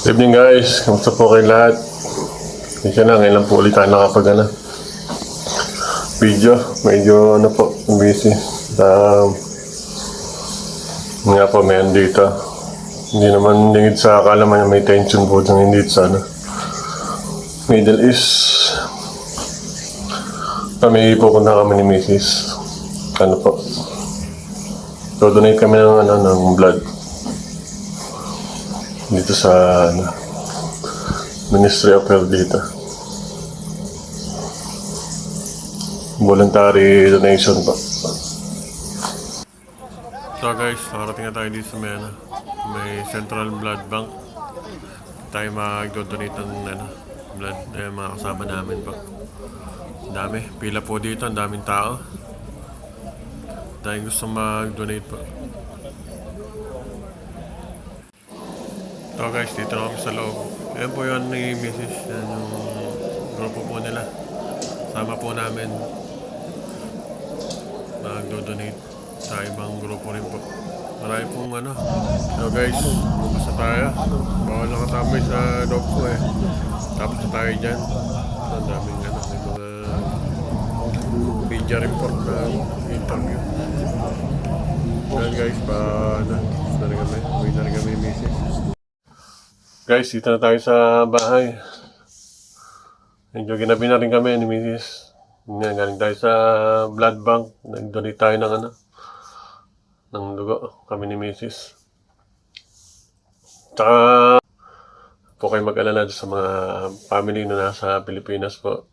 Good evening guys, kamusta po kayo lahat? Kasi na, ngayon lang po ulit tayo video. Medyo po, busy. Nga po, may dito. Hindi naman lingid sa akala man may tension po dyan, hindi sa Middle East. Kami pupunta kami ni Mrs. So donate kami ng blood. Dito sa Ministry of Health dito. Voluntary donation pa. So guys, nakarating na tayo dito sa may Central Blood Bank. Tayo mag-donate ng blood. Ayan, mga kasama namin pa. Dami, pila po dito, ang daming tao. Dahil gusto mag-donate pa. So guys, dito na kami sa loob. Ayan po yun ni Mrs. Yan yung grupo po nila. Sama po namin mag-donate sa ibang grupo rin po. Marami pong So guys, basta tayo. Bawal nakatambay sa loob ko eh. Tapos na tayo dyan. Ang daming may mga media report na interview. Ayan guys, uwi na rin kami ni Mrs. Guys, dito na tayo sa bahay. Medyo ginabi na rin kami ni Mrs. Galing tayo sa blood bank. Nag-donate tayo ng dugo. Kami ni Mrs. Tsaka po kayo mag-alala sa mga family na nasa Pilipinas po.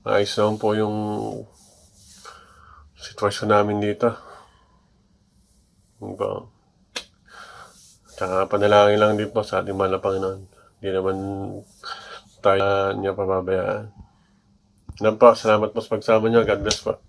Ayos naman po yung sitwasyon namin dito. Tsaka panalangin lang din po sa ating mahal na Panginoon. Hindi naman tayo niya pababayaan. Salamat po sa pagsama niyo. God bless po.